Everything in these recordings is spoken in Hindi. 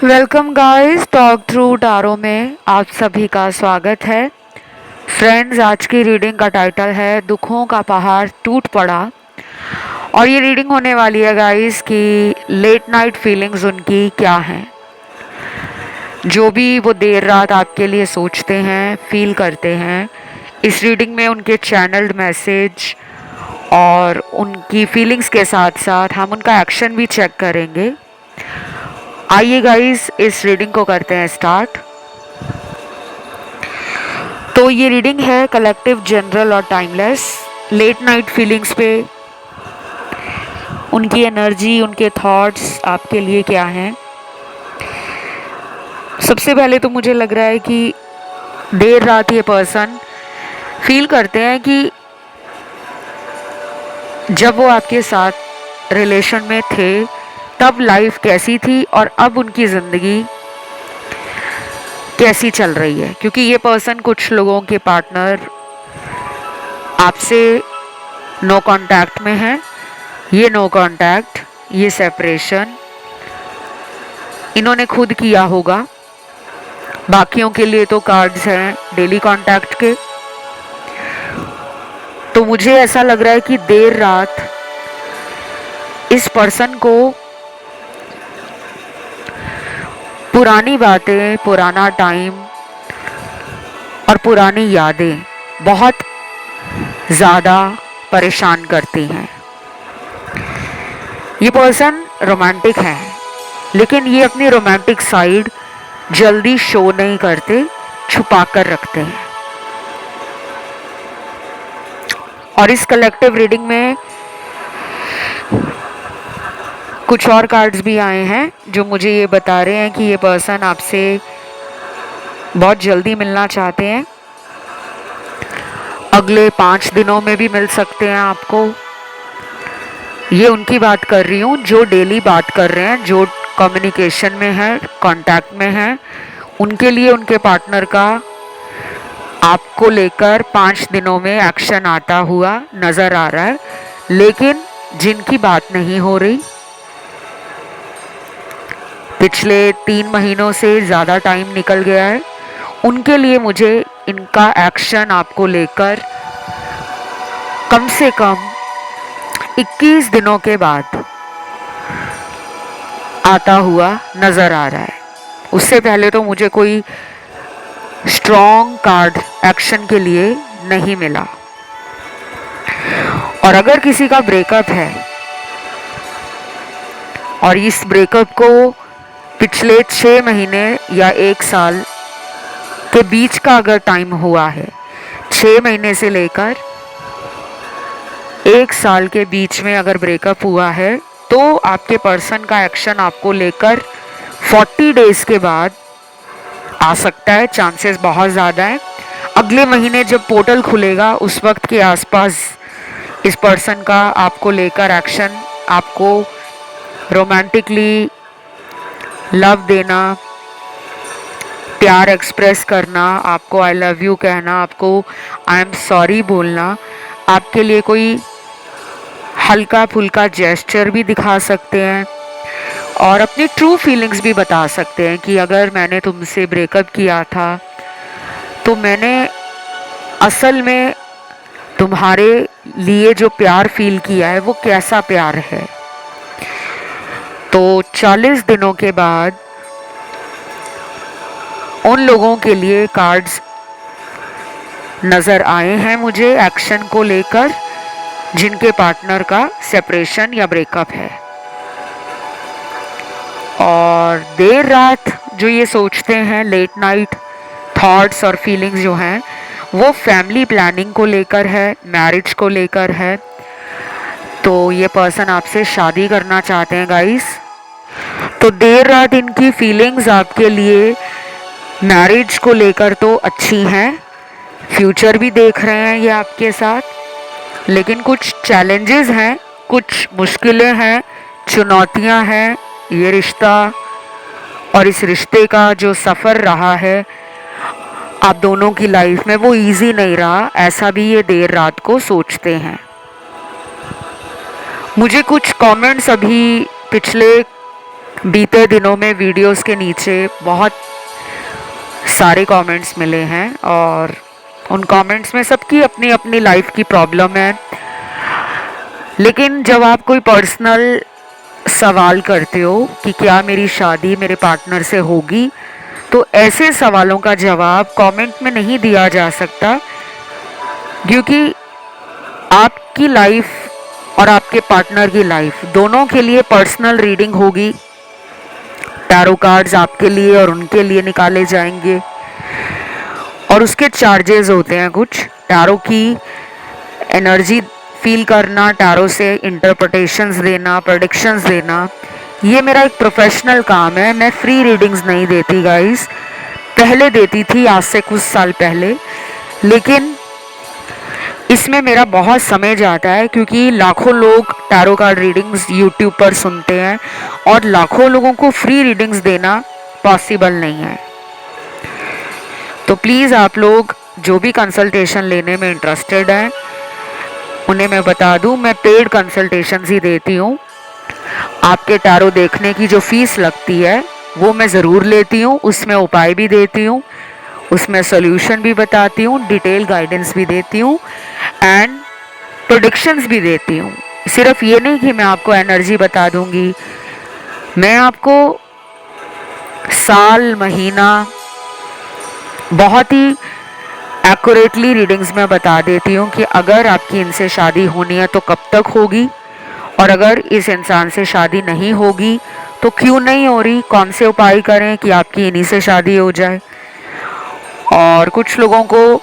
Welcome guys, talk through tarot में आप सभी का स्वागत है। फ्रेंड्स, आज की रीडिंग का टाइटल है दुखों का पहाड़ टूट पड़ा। और ये रीडिंग होने वाली है गाइस कि लेट नाइट फीलिंग्स उनकी क्या हैं, जो भी वो देर रात आपके लिए सोचते हैं, फील करते हैं। इस रीडिंग में उनके चैनल्ड मैसेज और उनकी फीलिंग्स के साथ साथ हम उनका एक्शन भी चेक करेंगे। आइए गाइस, इस रीडिंग को करते हैं स्टार्ट। तो ये रीडिंग है कलेक्टिव, जनरल और टाइमलेस। लेट नाइट फीलिंग्स पे उनकी एनर्जी, उनके थॉट्स आपके लिए क्या हैं। सबसे पहले तो मुझे लग रहा है कि देर रात ये पर्सन फील करते हैं कि जब वो आपके साथ रिलेशन में थे तब लाइफ कैसी थी और अब उनकी ज़िंदगी कैसी चल रही है। क्योंकि ये पर्सन, कुछ लोगों के पार्टनर आपसे नो कांटेक्ट में है। ये नो कांटेक्ट, ये सेपरेशन इन्होंने खुद किया होगा। बाकियों के लिए तो कार्ड्स हैं डेली कांटेक्ट के। तो मुझे ऐसा लग रहा है कि देर रात इस पर्सन को पुरानी बातें, पुराना टाइम और पुरानी यादें बहुत ज़्यादा परेशान करती हैं। ये पर्सन रोमांटिक है, लेकिन ये अपनी रोमांटिक साइड जल्दी शो नहीं करते, छुपा कर रखते हैं। और इस कलेक्टिव रीडिंग में कुछ और कार्ड्स भी आए हैं जो मुझे ये बता रहे हैं कि ये पर्सन आपसे बहुत जल्दी मिलना चाहते हैं। अगले 5 दिनों में भी मिल सकते हैं आपको। ये उनकी बात कर रही हूँ जो डेली बात कर रहे हैं, जो कम्युनिकेशन में है, कांटेक्ट में है। उनके लिए उनके पार्टनर का आपको लेकर 5 दिनों में एक्शन आता हुआ नज़र आ रहा है। लेकिन जिनकी बात नहीं हो रही, पिछले 3 महीनों से ज़्यादा टाइम निकल गया है, उनके लिए मुझे इनका एक्शन आपको लेकर कम से कम 21 दिनों के बाद आता हुआ नज़र आ रहा है। उससे पहले तो मुझे कोई स्ट्रॉन्ग कार्ड एक्शन के लिए नहीं मिला। और अगर किसी का ब्रेकअप है और इस ब्रेकअप को पिछले 6 महीने या 1 साल के बीच का अगर टाइम हुआ है, 6 महीने से लेकर 1 साल के बीच में अगर ब्रेकअप हुआ है, तो आपके पर्सन का एक्शन आपको लेकर 40 डेज के बाद आ सकता है। चांसेस बहुत ज़्यादा है। अगले महीने जब पोर्टल खुलेगा उस वक्त के आसपास इस पर्सन का आपको लेकर एक्शन, आपको रोमांटिकली लव देना, प्यार एक्सप्रेस करना, आपको आई लव यू कहना, आपको आई एम सॉरी बोलना, आपके लिए कोई हल्का फुल्का जेस्चर भी दिखा सकते हैं और अपनी ट्रू फीलिंग्स भी बता सकते हैं कि अगर मैंने तुमसे ब्रेकअप किया था तो मैंने असल में तुम्हारे लिए जो प्यार फील किया है वो कैसा प्यार है। तो 40 दिनों के बाद उन लोगों के लिए कार्ड्स नज़र आए हैं मुझे एक्शन को लेकर, जिनके पार्टनर का सेपरेशन या ब्रेकअप है। और देर रात जो ये सोचते हैं, लेट नाइट थॉट्स और फीलिंग्स जो हैं, वो फैमिली प्लानिंग को लेकर है, मैरिज को लेकर है। तो ये पर्सन आपसे शादी करना चाहते हैं गाइस। तो देर रात इनकी फीलिंग्स आपके लिए मैरिज को लेकर तो अच्छी हैं, फ्यूचर भी देख रहे हैं ये आपके साथ। लेकिन कुछ चैलेंजेस हैं, कुछ मुश्किलें हैं, चुनौतियां हैं। ये रिश्ता और इस रिश्ते का जो सफ़र रहा है आप दोनों की लाइफ में, वो इजी नहीं रहा, ऐसा भी ये देर रात को सोचते हैं। मुझे कुछ कमेंट्स अभी पिछले बीते दिनों में वीडियोस के नीचे बहुत सारे कमेंट्स मिले हैं और उन कमेंट्स में सबकी अपनी अपनी लाइफ की प्रॉब्लम है। लेकिन जब आप कोई पर्सनल सवाल करते हो कि क्या मेरी शादी मेरे पार्टनर से होगी, तो ऐसे सवालों का जवाब कमेंट में नहीं दिया जा सकता, क्योंकि आपकी लाइफ और आपके पार्टनर की लाइफ दोनों के लिए पर्सनल रीडिंग होगी। टैरो कार्ड्स आपके लिए और उनके लिए निकाले जाएंगे और उसके चार्जेस होते हैं कुछ। टैरो की एनर्जी फील करना, टैरो से इंटरप्रिटेशंस देना, प्रेडिक्शंस देना, ये मेरा एक प्रोफेशनल काम है। मैं फ्री रीडिंग्स नहीं देती गाइस। पहले देती थी, आज से कुछ साल पहले, लेकिन इसमें मेरा बहुत समय जाता है, क्योंकि लाखों लोग टैरो कार्ड रीडिंग्स यूट्यूब पर सुनते हैं और लाखों लोगों को फ्री रीडिंग्स देना पॉसिबल नहीं है। तो प्लीज़ आप लोग जो भी कंसल्टेशन लेने में इंटरेस्टेड हैं, उन्हें मैं बता दूं, मैं पेड कंसल्टेशंस ही देती हूँ। आपके टैरो देखने की जो फीस लगती है वो मैं ज़रूर लेती हूँ, उसमें उपाय भी देती हूँ, उसमें सोल्यूशन भी बताती हूँ, डिटेल गाइडेंस भी देती हूँ एंड प्रेडिक्शंस भी देती हूँ। सिर्फ ये नहीं कि मैं आपको एनर्जी बता दूंगी, मैं आपको साल, महीना बहुत ही एक्यूरेटली रीडिंग्स में बता देती हूँ कि अगर आपकी इनसे शादी होनी है तो कब तक होगी, और अगर इस इंसान से शादी नहीं होगी तो क्यों नहीं हो रही, कौन से उपाय करें कि आपकी इन्हीं से शादी हो जाए। और कुछ लोगों को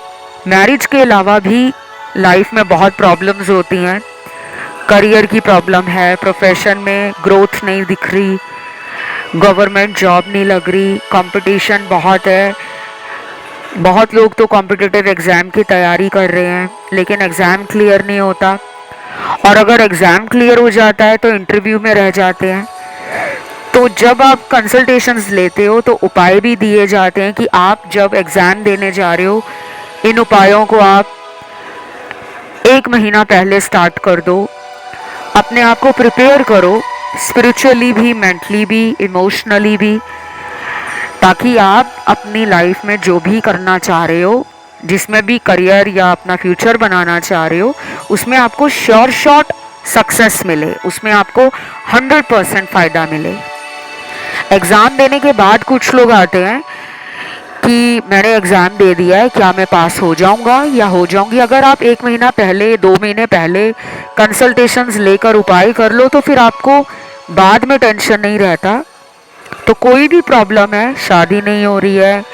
मैरिज के अलावा भी लाइफ में बहुत प्रॉब्लम्स होती हैं। करियर की प्रॉब्लम है, प्रोफेशन में ग्रोथ नहीं दिख रही, गवर्नमेंट जॉब नहीं लग रही, कंपटीशन बहुत है। बहुत लोग तो कॉम्पिटिटिव एग्ज़ाम की तैयारी कर रहे हैं लेकिन एग्ज़ाम क्लियर नहीं होता, और अगर एग्ज़ाम क्लियर हो जाता है तो इंटरव्यू में रह जाते हैं। तो जब आप कंसल्टेशंस लेते हो तो उपाय भी दिए जाते हैं कि आप जब एग्ज़ाम देने जा रहे हो, इन उपायों को आप 1 महीना पहले स्टार्ट कर दो। अपने आप को प्रिपेयर करो, स्पिरिचुअली भी, मेंटली भी, इमोशनली भी, ताकि आप अपनी लाइफ में जो भी करना चाह रहे हो, जिसमें भी करियर या अपना फ्यूचर बनाना चाह रहे हो, उसमें आपको श्योर शॉट सक्सेस मिले, उसमें आपको 100% फ़ायदा मिले। एग्ज़ाम देने के बाद कुछ लोग आते हैं कि मैंने एग्ज़ाम दे दिया है, क्या मैं पास हो जाऊंगा या हो जाऊंगी। अगर आप 1 महीना पहले, 2 महीने पहले कंसल्टेशंस लेकर उपाय कर लो तो फिर आपको बाद में टेंशन नहीं रहता। तो कोई भी प्रॉब्लम है, शादी नहीं हो रही है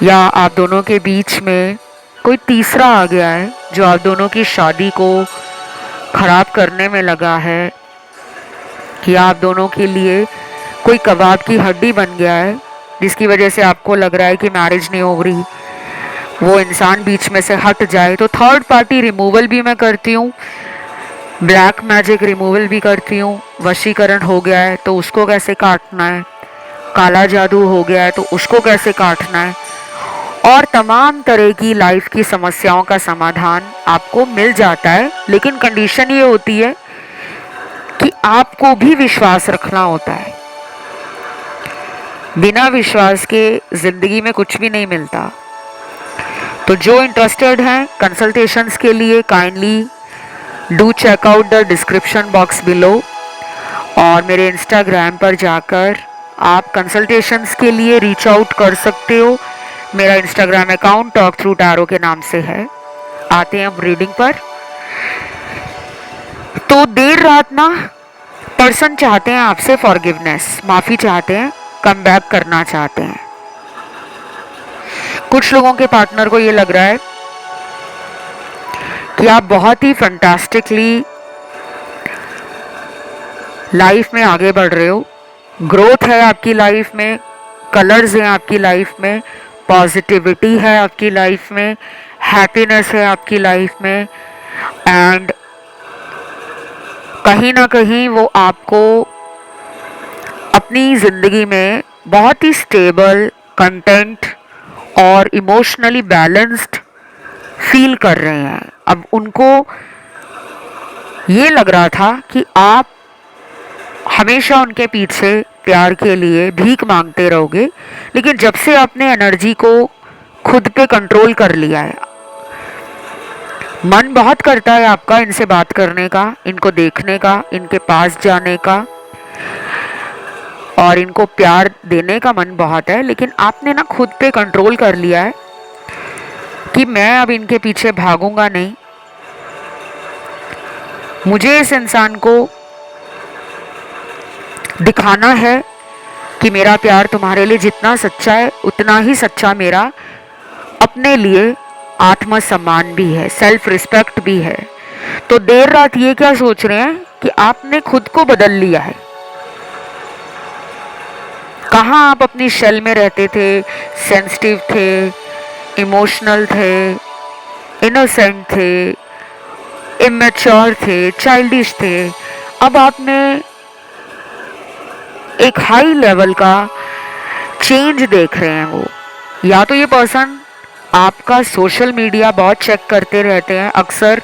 या आप दोनों के बीच में कोई तीसरा आ गया है जो आप दोनों की शादी को ख़राब करने में लगा है, या आप दोनों के लिए कोई कबाब की हड्डी बन गया है जिसकी वजह से आपको लग रहा है कि मैरिज नहीं हो रही, वो इंसान बीच में से हट जाए, तो थर्ड पार्टी रिमूवल भी मैं करती हूँ, ब्लैक मैजिक रिमूवल भी करती हूँ। वशीकरण हो गया है तो उसको कैसे काटना है, काला जादू हो गया है तो उसको कैसे काटना है, और तमाम तरह की लाइफ की समस्याओं का समाधान आपको मिल जाता है। लेकिन कंडीशन ये होती है कि आपको भी विश्वास रखना होता है। बिना विश्वास के ज़िंदगी में कुछ भी नहीं मिलता। तो जो इंटरेस्टेड हैं कंसल्टेशंस के लिए, kindly do check out the description box below, और मेरे इंस्टाग्राम पर जाकर आप कंसल्टेशंस के लिए रीच आउट कर सकते हो। मेरा Instagram account talk through tarot के नाम से है। आते हैं अब रीडिंग पर। तो देर रात ना पर्सन चाहते हैं आपसे फॉरगिवनेस, माफ़ी चाहते हैं, कम बैक करना चाहते हैं। कुछ लोगों के पार्टनर को ये लग रहा है कि आप बहुत ही फैंटास्टिकली लाइफ में आगे बढ़ रहे हो, ग्रोथ है आपकी लाइफ में, कलर्स हैं आपकी लाइफ में, पॉजिटिविटी है आपकी लाइफ में, हैप्पीनेस है आपकी लाइफ में, एंड कहीं ना कहीं वो आपको अपनी ज़िंदगी में बहुत ही स्टेबल, कंटेंट और इमोशनली बैलेंस्ड फील कर रहे हैं। अब उनको ये लग रहा था कि आप हमेशा उनके पीछे प्यार के लिए भीख मांगते रहोगे। लेकिन जब से आपने एनर्जी को खुद पे कंट्रोल कर लिया है, मन बहुत करता है आपका इनसे बात करने का, इनको देखने का, इनके पास जाने का और इनको प्यार देने का मन बहुत है, लेकिन आपने ना खुद पे कंट्रोल कर लिया है कि मैं अब इनके पीछे भागूंगा नहीं। मुझे इस इंसान को दिखाना है कि मेरा प्यार तुम्हारे लिए जितना सच्चा है उतना ही सच्चा मेरा अपने लिए आत्मसम्मान भी है, सेल्फ रिस्पेक्ट भी है। तो देर रात ये क्या सोच रहे हैं कि आपने खुद को बदल लिया है। कहाँ आप अपनी शेल में रहते थे, सेंसिटिव थे, इमोशनल थे, इनोसेंट थे, इमेच्योर थे, चाइल्डिश थे। अब आपने एक हाई लेवल का चेंज देख रहे हैं वो। या तो ये पर्सन आपका सोशल मीडिया बहुत चेक करते रहते हैं, अक्सर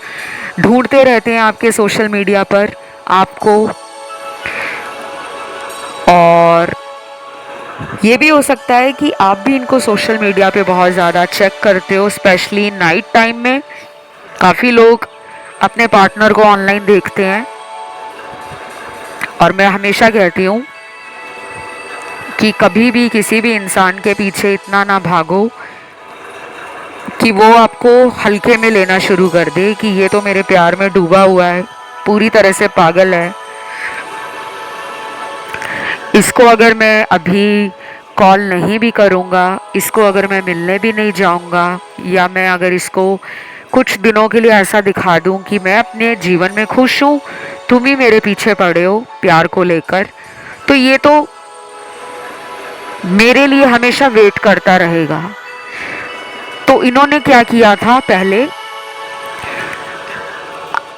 ढूंढते रहते हैं आपके सोशल मीडिया पर आपको, और ये भी हो सकता है कि आप भी इनको सोशल मीडिया पे बहुत ज़्यादा चेक करते हो, स्पेशली नाइट टाइम में। काफ़ी लोग अपने पार्टनर को ऑनलाइन देखते हैं और मैं हमेशा कहती हूँ कि कभी भी किसी भी इंसान के पीछे इतना ना भागो कि वो आपको हल्के में लेना शुरू कर दे कि ये तो मेरे प्यार में डूबा हुआ है, पूरी तरह से पागल है। इसको अगर मैं अभी कॉल नहीं भी करूँगा, इसको अगर मैं मिलने भी नहीं जाऊँगा, या मैं अगर इसको कुछ दिनों के लिए ऐसा दिखा दूँ कि मैं अपने जीवन में खुश हूँ, तुम ही मेरे पीछे पड़े हो प्यार को लेकर, तो ये तो मेरे लिए हमेशा वेट करता रहेगा। तो इन्होंने क्या किया था, पहले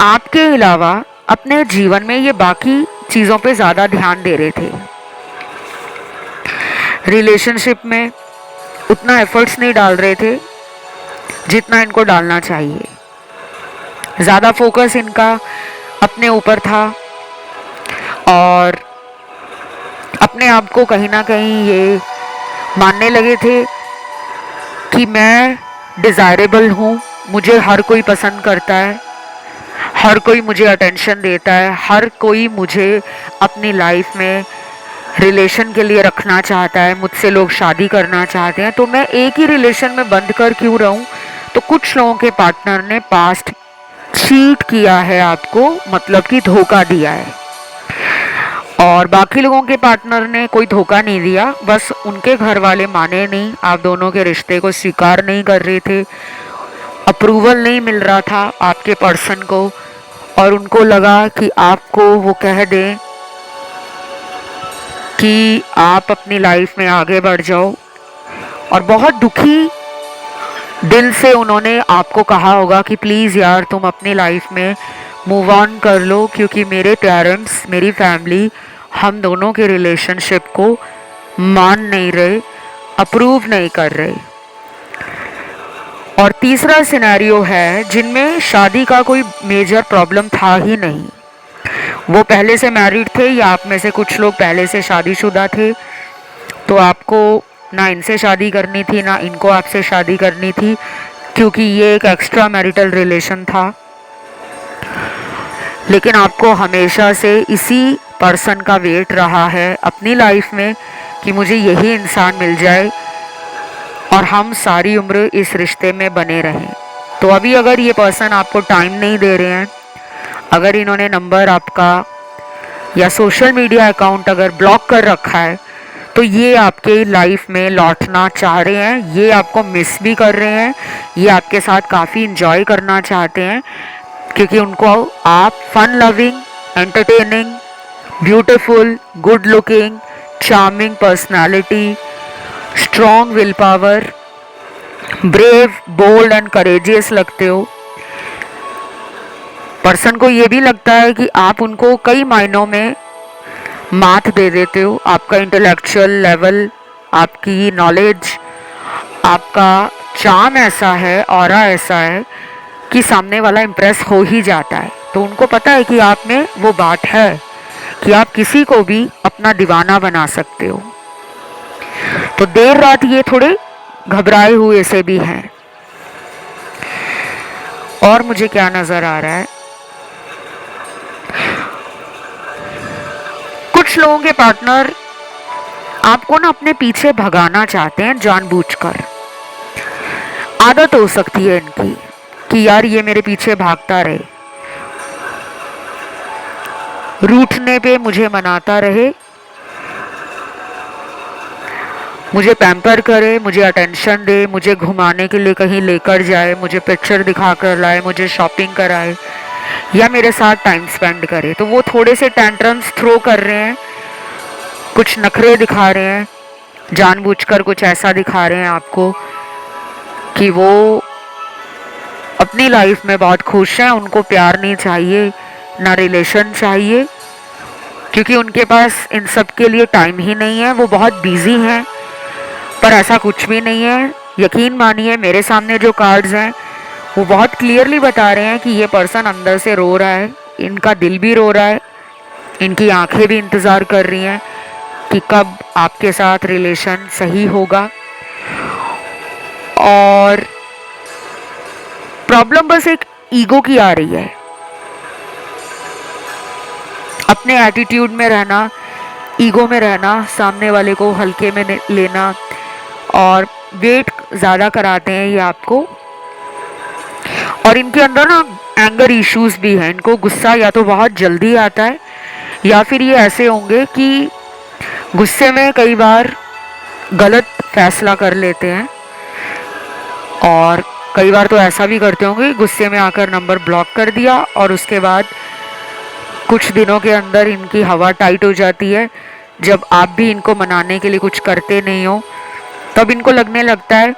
आपके अलावा अपने जीवन में ये बाकी चीज़ों पे ज़्यादा ध्यान दे रहे थे। रिलेशनशिप में उतना एफर्ट्स नहीं डाल रहे थे जितना इनको डालना चाहिए। ज़्यादा फोकस इनका अपने ऊपर था और अपने आप को कहीं ना कहीं ये मानने लगे थे कि मैं डिज़ायरेबल हूँ, मुझे हर कोई पसंद करता है, हर कोई मुझे अटेंशन देता है, हर कोई मुझे अपनी लाइफ में रिलेशन के लिए रखना चाहता है, मुझसे लोग शादी करना चाहते हैं, तो मैं एक ही रिलेशन में बंद कर क्यों रहूं। तो कुछ लोगों के पार्टनर ने पास्ट चीट किया है आपको, मतलब कि धोखा दिया है, और बाकी लोगों के पार्टनर ने कोई धोखा नहीं दिया, बस उनके घर वाले माने नहीं, आप दोनों के रिश्ते को स्वीकार नहीं कर रहे थे, अप्रूवल नहीं मिल रहा था आपके पर्सन को, और उनको लगा कि आपको वो कह दें कि आप अपनी लाइफ में आगे बढ़ जाओ, और बहुत दुखी दिल से उन्होंने आपको कहा होगा कि प्लीज़ यार तुम अपनी लाइफ में मूव ऑन कर लो, क्योंकि मेरे पेरेंट्स, मेरी फैमिली हम दोनों के रिलेशनशिप को मान नहीं रहे, अप्रूव नहीं कर रहे। और तीसरा सिनेरियो है जिनमें शादी का कोई मेजर प्रॉब्लम था ही नहीं, वो पहले से मैरिड थे, या आप में से कुछ लोग पहले से शादीशुदा थे, तो आपको ना इनसे शादी करनी थी ना इनको आपसे शादी करनी थी, क्योंकि ये एक एक्स्ट्रा मैरिटल रिलेशन था। लेकिन आपको हमेशा से इसी पर्सन का वेट रहा है अपनी लाइफ में कि मुझे यही इंसान मिल जाए और हम सारी उम्र इस रिश्ते में बने रहें। तो अभी अगर ये पर्सन आपको टाइम नहीं दे रहे हैं, अगर इन्होंने नंबर आपका या सोशल मीडिया अकाउंट अगर ब्लॉक कर रखा है, तो ये आपके लाइफ में लौटना चाह रहे हैं, ये आपको मिस भी कर रहे हैं, ये आपके साथ काफ़ी इंजॉय करना चाहते हैं, क्योंकि उनको आप fun loving, entertaining, beautiful, good looking, charming personality, strong will power, brave, bold and courageous लगते हो। पर्सन को ये भी लगता है कि आप उनको कई मायनों में मात दे देते हो, आपका इंटेलेक्चुअल लेवल, आपकी नॉलेज, आपका चार्म ऐसा है, ऑरा ऐसा है कि सामने वाला इम्प्रेस हो ही जाता है। तो उनको पता है कि आप में वो बात है, कि आप किसी को भी अपना दीवाना बना सकते हो। तो देर रात ये थोड़े घबराए हुए से भी हैं। और मुझे क्या नजर आ रहा है, कुछ लोगों के पार्टनर आपको ना अपने पीछे भगाना चाहते हैं जानबूझकर। आदत हो सकती है इनकी कि यार ये मेरे पीछे भागता रहे, रूठने पे मुझे मनाता रहे, मुझे पैम्पर करे, मुझे अटेंशन दे, मुझे घुमाने के लिए कहीं लेकर जाए, मुझे पिक्चर दिखा कर लाए, मुझे शॉपिंग कराए या मेरे साथ टाइम स्पेंड करे। तो वो थोड़े से टेंट्रम्स थ्रो कर रहे हैं, कुछ नखरे दिखा रहे हैं, जानबूझकर कुछ ऐसा दिखा रहे हैं आपको कि वो अपनी लाइफ में बहुत खुश हैं, उनको प्यार नहीं चाहिए, ना रिलेशन चाहिए, क्योंकि उनके पास इन सब के लिए टाइम ही नहीं है, वो बहुत बिजी हैं। पर ऐसा कुछ भी नहीं है। यकीन मानिए, मेरे सामने जो कार्ड्स हैं वो बहुत क्लियरली बता रहे हैं कि ये पर्सन अंदर से रो रहा है, इनका दिल भी रो रहा है, इनकी आंखें भी इंतज़ार कर रही हैं कि कब आपके साथ रिलेशन सही होगा। और प्रॉब्लम बस एक ईगो की आ रही है, अपने एटीट्यूड में रहना, ईगो में रहना, सामने वाले को हल्के में लेना, और वेट ज़्यादा कराते हैं ये आपको। और इनके अंदर ना एंगर इश्यूज भी हैं, इनको गुस्सा या तो बहुत जल्दी आता है या फिर ये ऐसे होंगे कि गुस्से में कई बार गलत फैसला कर लेते हैं। और कई बार तो ऐसा भी करते होंगे, गुस्से में आकर नंबर ब्लॉक कर दिया और उसके बाद कुछ दिनों के अंदर इनकी हवा टाइट हो जाती है। जब आप भी इनको मनाने के लिए कुछ करते नहीं हो, तब इनको लगने लगता है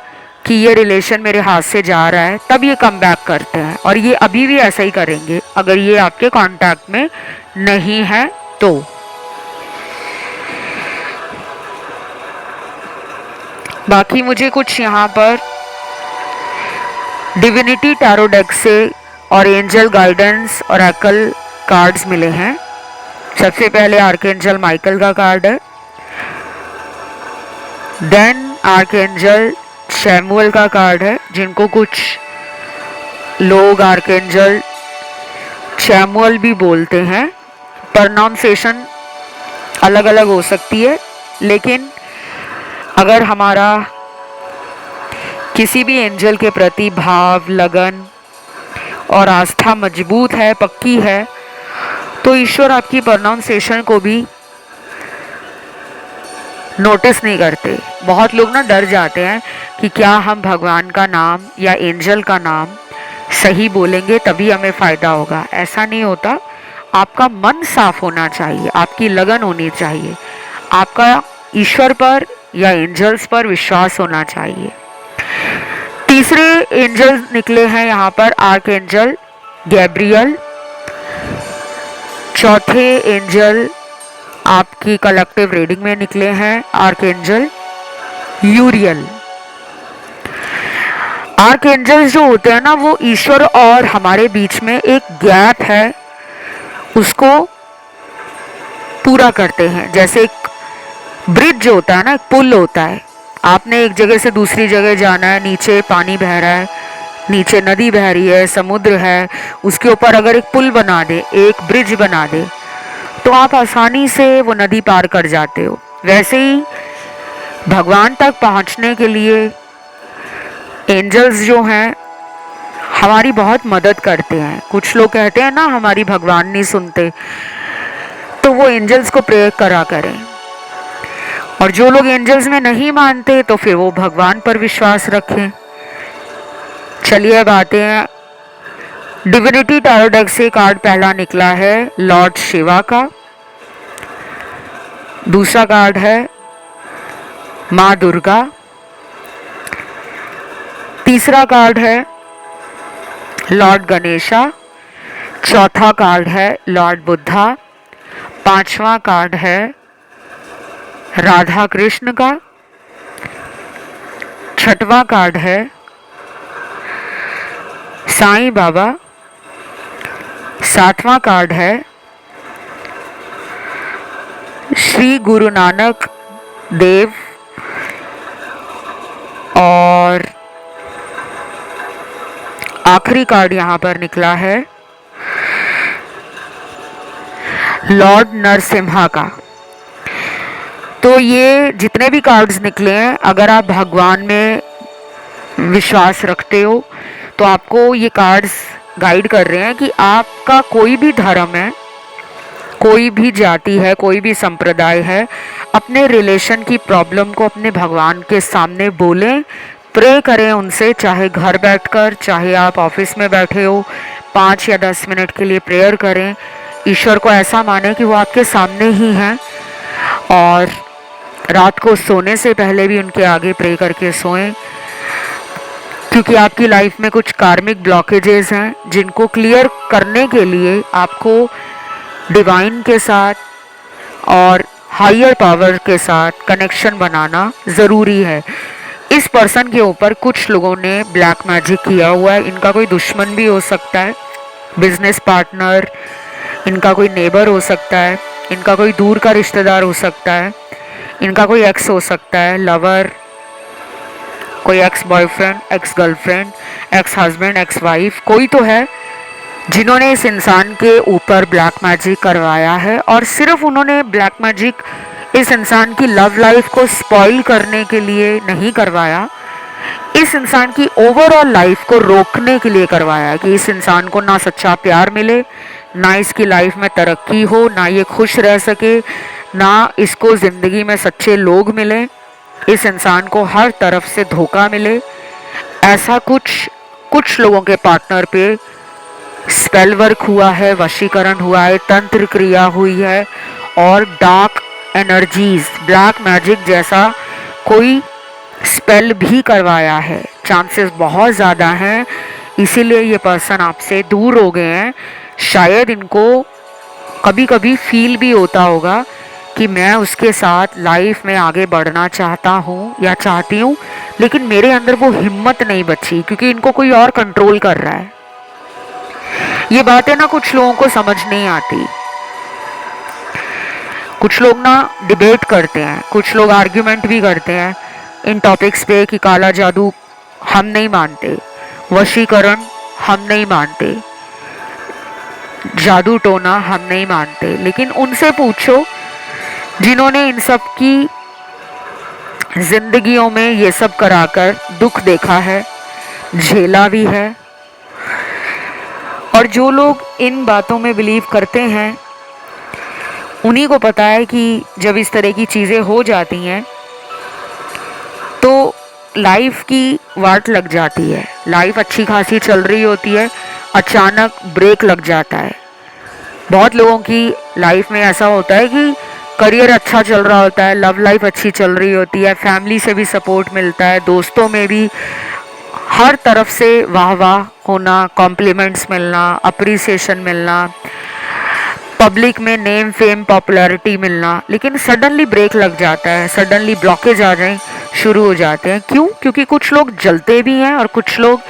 कि ये रिलेशन मेरे हाथ से जा रहा है, तब ये कम बैक करते हैं। और ये अभी भी ऐसा ही करेंगे अगर ये आपके कांटेक्ट में नहीं है तो। बाकी मुझे कुछ यहाँ पर डिविनिटी टैरो डेक से और एंजल गाइडेंस और एकल कार्ड्स मिले हैं। सबसे पहले आर्कएंजल माइकल का कार्ड है, देन आर्कएंजल शैमुअल का कार्ड है, जिनको कुछ लोग आर्कएंजल शैमुअल भी बोलते हैं। प्रोनाउंसिएशन अलग अलग हो सकती है, लेकिन अगर हमारा किसी भी एंजल के प्रति भाव, लगन और आस्था मजबूत है, पक्की है, तो ईश्वर आपकी प्रोनाउंसिएशन को भी नोटिस नहीं करते। बहुत लोग ना डर जाते हैं कि क्या हम भगवान का नाम या एंजल का नाम सही बोलेंगे तभी हमें फ़ायदा होगा। ऐसा नहीं होता। आपका मन साफ होना चाहिए, आपकी लगन होनी चाहिए, आपका ईश्वर पर या एंजल्स पर विश्वास होना चाहिए। तीसरे एंजल निकले हैं यहाँ पर आर्क एंजल गैब्रियल। चौथे एंजल आपकी कलेक्टिव रीडिंग में निकले हैं आर्क एंजल यूरियल। आर्क एंजल्स जो होते हैं ना, वो ईश्वर और हमारे बीच में एक गैप है उसको पूरा करते हैं। जैसे एक ब्रिज जो होता है ना, एक पुल होता है, आपने एक जगह से दूसरी जगह जाना है, नीचे पानी बह रहा है, नीचे नदी बह रही है, समुद्र है, उसके ऊपर अगर एक पुल बना दे, एक ब्रिज बना दे, तो आप आसानी से वो नदी पार कर जाते हो। वैसे ही भगवान तक पहुंचने के लिए एंजल्स जो हैं हमारी बहुत मदद करते हैं। कुछ लोग कहते हैं ना हमारी भगवान नहीं सुनते, तो वो एंजल्स को प्रेयर करा करें। और जो लोग एंजल्स में नहीं मानते तो फिर वो भगवान पर विश्वास रखें। चलिए अब आते हैं, डिविनिटी टैरो डेक से कार्ड पहला निकला है लॉर्ड शिवा का, दूसरा कार्ड है माँ दुर्गा, तीसरा कार्ड है लॉर्ड गणेशा, चौथा कार्ड है लॉर्ड बुद्धा, पांचवा कार्ड है राधा कृष्ण का, छठवां कार्ड है साईं बाबा, सातवां कार्ड है श्री गुरु नानक देव और आखिरी कार्ड यहाँ पर निकला है लॉर्ड नरसिम्हा का। तो ये जितने भी कार्ड्स निकले हैं, अगर आप भगवान में विश्वास रखते हो तो आपको ये कार्ड्स गाइड कर रहे हैं कि आपका कोई भी धर्म है, कोई भी जाति है, कोई भी संप्रदाय है, अपने रिलेशन की प्रॉब्लम को अपने भगवान के सामने बोलें, प्रे करें उनसे, चाहे घर बैठकर, चाहे आप ऑफिस में बैठे हो, 5 या 10 मिनट के लिए प्रेयर करें। ईश्वर को ऐसा माने कि वो आपके सामने ही हैं, और रात को सोने से पहले भी उनके आगे प्रे करके सोएं, क्योंकि आपकी लाइफ में कुछ कार्मिक ब्लॉकेजेस हैं जिनको क्लियर करने के लिए आपको डिवाइन के साथ और हायर पावर के साथ कनेक्शन बनाना ज़रूरी है। इस पर्सन के ऊपर कुछ लोगों ने ब्लैक मैजिक किया हुआ है। इनका कोई दुश्मन भी हो सकता है, बिजनेस पार्टनर, इनका कोई नेबर हो सकता है, इनका कोई दूर का रिश्तेदार हो सकता है, इनका कोई एक्स हो सकता है, लवर, कोई ex boyfriend, ex girlfriend, ex husband, ex wife, कोई तो है जिन्होंने इस इंसान के ऊपर ब्लैक मैजिक करवाया है। और सिर्फ उन्होंने ब्लैक मैजिक इस इंसान की लव लाइफ को स्पॉइल करने के लिए नहीं करवाया, इस इंसान की ओवरऑल लाइफ को रोकने के लिए करवाया कि इस इंसान को ना सच्चा प्यार मिले, ना इसकी लाइफ में तरक्की हो, ना ये खुश रह सके, ना इसको ज़िंदगी में सच्चे लोग मिले, इस इंसान को हर तरफ से धोखा मिले। ऐसा कुछ लोगों के पार्टनर पे स्पेल वर्क हुआ है, वशीकरण हुआ है, तंत्र क्रिया हुई है, और डार्क एनर्जीज, ब्लैक मैजिक जैसा कोई स्पेल भी करवाया है। चांसेस बहुत ज़्यादा हैं, इसीलिए ये पर्सन आपसे दूर हो गए हैं। शायद इनको कभी कभी फील भी होता होगा कि मैं उसके साथ लाइफ में आगे बढ़ना चाहता हूँ या चाहती हूँ, लेकिन मेरे अंदर वो हिम्मत नहीं बची क्योंकि इनको कोई और कंट्रोल कर रहा है। ये बातें ना कुछ लोगों को समझ नहीं आती। कुछ लोग ना डिबेट करते हैं, कुछ लोग आर्ग्यूमेंट भी करते हैं इन टॉपिक्स पे कि काला जादू हम नहीं मानते, वशीकरण हम नहीं मानते, जादू टोना हम नहीं मानते। लेकिन उनसे पूछो जिन्होंने इन सब की जिंदगियों में ये सब कराकर दुख देखा है, झेला भी है। और जो लोग इन बातों में बिलीव करते हैं उन्हीं को पता है कि जब इस तरह की चीज़ें हो जाती हैं तो लाइफ की वाट लग जाती है। लाइफ अच्छी खासी चल रही होती है, अचानक ब्रेक लग जाता है। बहुत लोगों की लाइफ में ऐसा होता है कि करियर अच्छा चल रहा होता है, लव लाइफ अच्छी चल रही होती है, फैमिली से भी सपोर्ट मिलता है, दोस्तों में भी हर तरफ से वाह वाह होना, कॉम्प्लीमेंट्स मिलना, अप्रिसिएशन मिलना, पब्लिक में नेम फेम पॉपुलैरिटी मिलना। लेकिन सडनली ब्रेक लग जाता है, सडनली ब्लॉकेज आ जाए शुरू हो जाते हैं। क्यों? क्योंकि कुछ लोग जलते भी हैं और कुछ लोग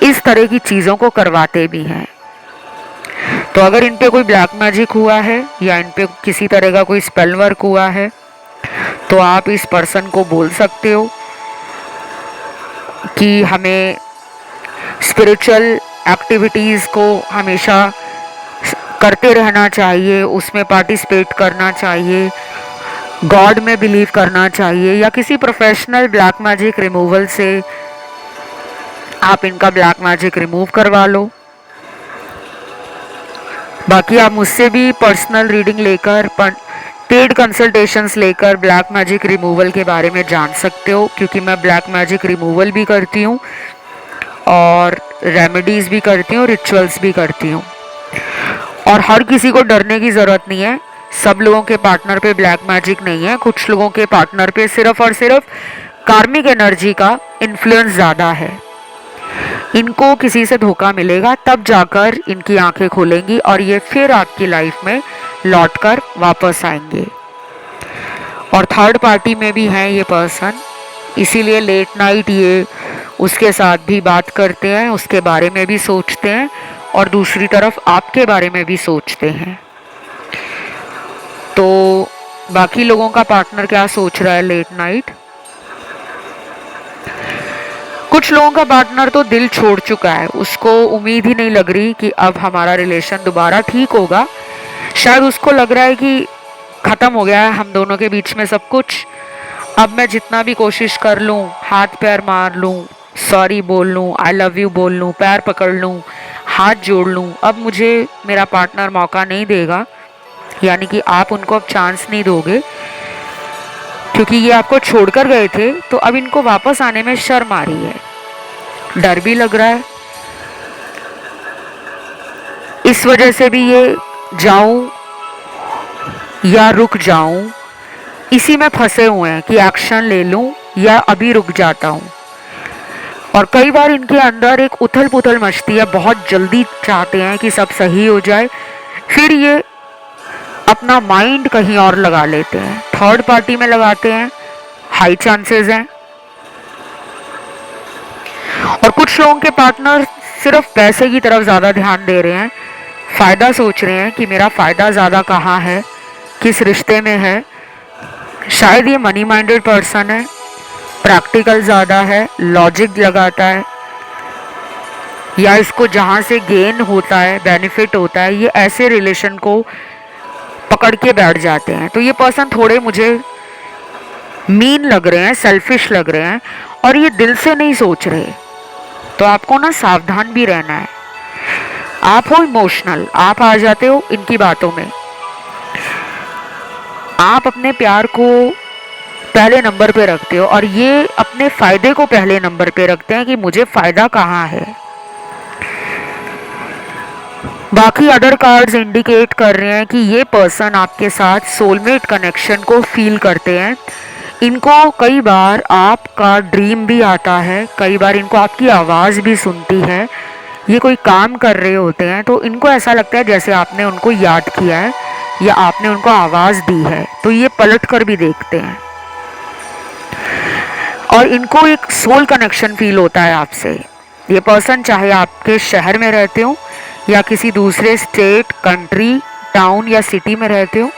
इस तरह की चीज़ों को करवाते भी हैं। तो अगर इन पे कोई ब्लैक मैजिक हुआ है या इन पे किसी तरह का कोई स्पेल वर्क हुआ है तो आप इस पर्सन को बोल सकते हो कि हमें स्पिरिचुअल एक्टिविटीज़ को हमेशा करते रहना चाहिए, उसमें पार्टिसिपेट करना चाहिए, गॉड में बिलीव करना चाहिए, या किसी प्रोफेशनल ब्लैक मैजिक रिमूवल से आप इनका ब्लैक मैजिक रिमूव करवा लो। बाकी आप मुझसे भी पर्सनल रीडिंग लेकर, पेड कंसल्टेशंस लेकर ब्लैक मैजिक रिमूवल के बारे में जान सकते हो, क्योंकि मैं ब्लैक मैजिक रिमूवल भी करती हूँ और रेमेडीज़ भी करती हूँ, रिचुअल्स भी करती हूँ। और हर किसी को डरने की ज़रूरत नहीं है। सब लोगों के पार्टनर पे ब्लैक मैजिक नहीं है, कुछ लोगों के पार्टनर पे सिर्फ और सिर्फ कार्मिक एनर्जी का इन्फ्लुएंस ज़्यादा है। इनको किसी से धोखा मिलेगा तब जाकर इनकी आंखें खुलेंगी और ये फिर आपकी लाइफ में लौटकर वापस आएंगे। और थर्ड पार्टी में भी हैं ये पर्सन, इसीलिए लेट नाइट ये उसके साथ भी बात करते हैं, उसके बारे में भी सोचते हैं और दूसरी तरफ आपके बारे में भी सोचते हैं। तो बाकी लोगों का पार्टनर क्या सोच रहा है लेट नाइट? कुछ लोगों का पार्टनर तो दिल छोड़ चुका है, उसको उम्मीद ही नहीं लग रही कि अब हमारा रिलेशन दोबारा ठीक होगा। शायद उसको लग रहा है कि खत्म हो गया है हम दोनों के बीच में सब कुछ। अब मैं जितना भी कोशिश कर लूँ, हाथ पैर मार लूँ, सॉरी बोल लूँ, आई लव यू बोल लूँ, पैर पकड़ लूँ, हाथ जोड़ लूँ, अब मुझे मेरा पार्टनर मौका नहीं देगा। यानी कि आप उनको अब चांस नहीं दोगे, क्योंकि ये आपको छोड़कर गए थे, तो अब इनको वापस आने में शर्म आ रही है, डर भी लग रहा है। इस वजह से भी ये जाऊं या रुक जाऊं, इसी में फंसे हुए हैं कि एक्शन ले लूं या अभी रुक जाता हूं। और कई बार इनके अंदर एक उथल पुथल मचती है, बहुत जल्दी चाहते हैं कि सब सही हो जाए, फिर ये अपना माइंड कहीं और लगा लेते हैं, थर्ड पार्टी में लगाते हैं, हाई चांसेस हैं। और कुछ लोगों के पार्टनर सिर्फ पैसे की तरफ ज़्यादा ध्यान दे रहे हैं, फ़ायदा सोच रहे हैं कि मेरा फ़ायदा ज़्यादा कहाँ है, किस रिश्ते में है। शायद ये मनी माइंडेड पर्सन है, प्रैक्टिकल ज़्यादा है, लॉजिक लगाता है, या इसको जहाँ से गेन होता है, बेनिफिट होता है, ये ऐसे रिलेशन को पकड़ के बैठ जाते हैं। तो ये पर्सन थोड़े मुझे मीन लग रहे हैं, सेल्फिश लग रहे हैं, और ये दिल से नहीं सोच रहे। तो आपको ना सावधान भी रहना है। आप हो इमोशनल, आप आ जाते हो इनकी बातों में, आप अपने प्यार को पहले नंबर पे रखते हो, और ये अपने फायदे को पहले नंबर पे रखते हैं कि मुझे फायदा कहाँ है। बाकी अदर कार्ड्स इंडिकेट कर रहे हैं कि ये पर्सन आपके साथ सोलमेट कनेक्शन को फील करते हैं। इनको कई बार आपका ड्रीम भी आता है, कई बार इनको आपकी आवाज़ भी सुनती है। ये कोई काम कर रहे होते हैं तो इनको ऐसा लगता है जैसे आपने उनको याद किया है या आपने उनको आवाज़ दी है, तो ये पलट कर भी देखते हैं। और इनको एक सोल कनेक्शन फील होता है आपसे। ये पर्सन चाहे आपके शहर में रहते हो या किसी दूसरे स्टेट, कंट्री, टाउन या सिटी में रहते हो,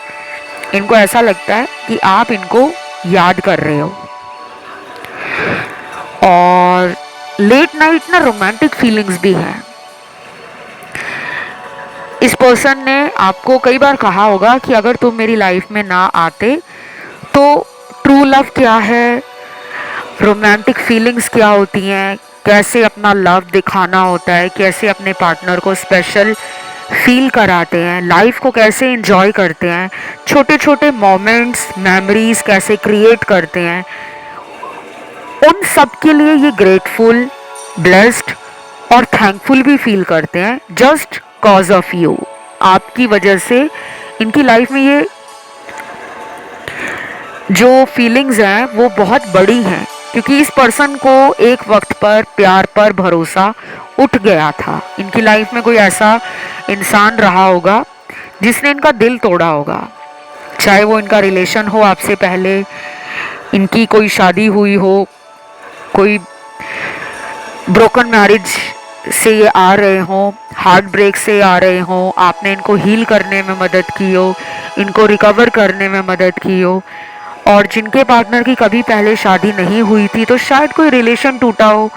इनको ऐसा लगता है कि आप इनको याद कर रहे हो। और लेट नाइट ना रोमांटिक फीलिंग्स भी हैं। इस पर्सन ने आपको कई बार कहा होगा कि अगर तुम मेरी लाइफ में ना आते तो ट्रू लव क्या है, रोमांटिक फीलिंग्स क्या होती हैं, कैसे अपना लव दिखाना होता है, कैसे अपने पार्टनर को स्पेशल फील कराते हैं, लाइफ को कैसे एंजॉय करते हैं, छोटे छोटे मोमेंट्स, मेमोरीज कैसे क्रिएट करते हैं। उन सब के लिए ये ग्रेटफुल, ब्लेस्ड और थैंकफुल भी फील करते हैं, जस्ट कॉज ऑफ यू। आपकी वजह से इनकी लाइफ में ये जो फीलिंग्स हैं वो बहुत बड़ी हैं, क्योंकि इस पर्सन को एक वक्त पर प्यार पर भरोसा उठ गया था। इनकी लाइफ में कोई ऐसा इंसान रहा होगा जिसने इनका दिल तोड़ा होगा, चाहे वो इनका रिलेशन हो आपसे पहले, इनकी कोई शादी हुई हो, कोई ब्रोकन मैरिज से ये आ रहे हों, हार्ट ब्रेक से आ रहे हों, आपने इनको हील करने में मदद की हो, इनको रिकवर करने में मदद की हो। और जिनके पार्टनर की कभी पहले शादी नहीं हुई थी, तो शायद कोई रिलेशन टूटा हो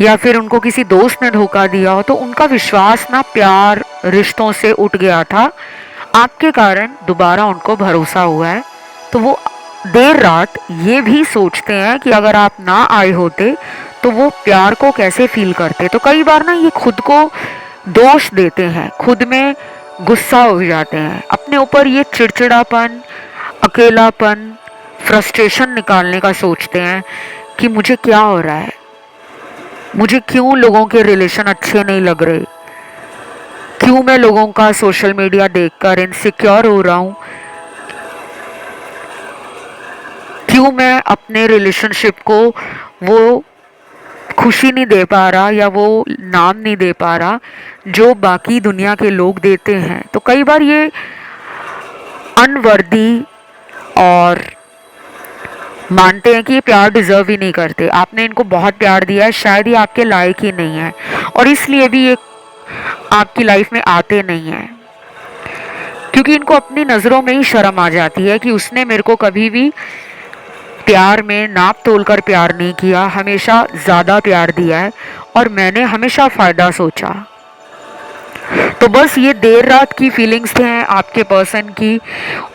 या फिर उनको किसी दोस्त ने धोखा दिया हो, तो उनका विश्वास ना प्यार, रिश्तों से उठ गया था। आपके कारण दोबारा उनको भरोसा हुआ है, तो वो देर रात ये भी सोचते हैं कि अगर आप ना आए होते तो वो प्यार को कैसे फील करते। तो कई बार ना ये खुद को दोष देते हैं, खुद में गुस्सा हो जाते हैं, अपने ऊपर ये चिड़चिड़ापन, अकेलापन, फ्रस्ट्रेशन निकालने का सोचते हैं कि मुझे क्या हो रहा है, मुझे क्यों लोगों के रिलेशन अच्छे नहीं लग रहे, क्यों मैं लोगों का सोशल मीडिया देखकर इनसिक्योर हो रहा हूँ, क्यों मैं अपने रिलेशनशिप को वो खुशी नहीं दे पा रहा या वो नाम नहीं दे पा रहा जो बाकी दुनिया के लोग देते हैं। तो कई बार ये अनवर्दी और मानते हैं कि ये प्यार डिजर्व ही नहीं करते, आपने इनको बहुत प्यार दिया है, शायद ये आपके लायक ही नहीं है, और इसलिए भी ये आपकी लाइफ में आते नहीं हैं। क्योंकि इनको अपनी नज़रों में ही शर्म आ जाती है कि उसने मेरे को कभी भी प्यार में नाप तोल कर प्यार नहीं किया, हमेशा ज़्यादा प्यार दिया है और मैंने हमेशा फ़ायदा सोचा। तो बस ये देर रात की फीलिंग्स थे आपके पर्सन की।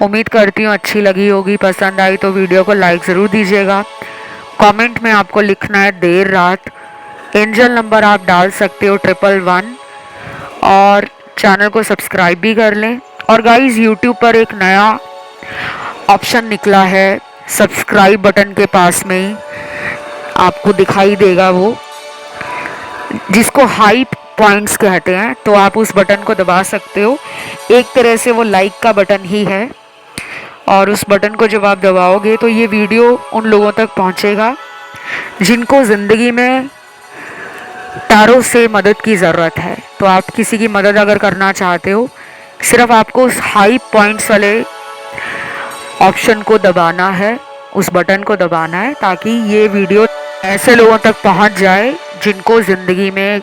उम्मीद करती हूँ अच्छी लगी होगी, पसंद आई तो वीडियो को लाइक ज़रूर दीजिएगा। कमेंट में आपको लिखना है देर रात। एंजल नंबर आप डाल सकते हो 111 और चैनल को सब्सक्राइब भी कर लें। और गाइस यूट्यूब पर एक नया ऑप्शन निकला है, सब्सक्राइब बटन के पास में ही आपको दिखाई देगा वो, जिसको हाई पॉइंट्स कहते हैं। तो आप उस बटन को दबा सकते हो, एक तरह से वो लाइक का बटन ही है। और उस बटन को जब आप दबाओगे तो ये वीडियो उन लोगों तक पहुंचेगा जिनको ज़िंदगी में तारों से मदद की ज़रूरत है। तो आप किसी की मदद अगर करना चाहते हो, सिर्फ आपको उस हाई पॉइंट्स वाले ऑप्शन को दबाना है, उस बटन को दबाना है, ताकि ये वीडियो ऐसे लोगों तक पहुंच जाए जिनको ज़िंदगी में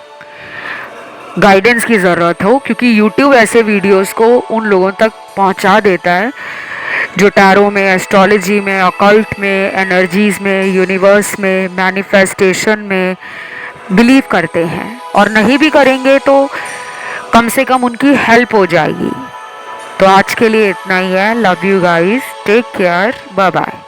गाइडेंस की ज़रूरत हो। क्योंकि यूट्यूब ऐसे वीडियोस को उन लोगों तक पहुंचा देता है जो टैरो में, एस्ट्रोलॉजी में, अकल्ट में, एनर्जीज़ में, यूनिवर्स में, मैनिफेस्टेशन में बिलीव करते हैं। और नहीं भी करेंगे तो कम से कम उनकी हेल्प हो जाएगी। तो आज के लिए इतना ही है। Love you guys, take care, bye bye.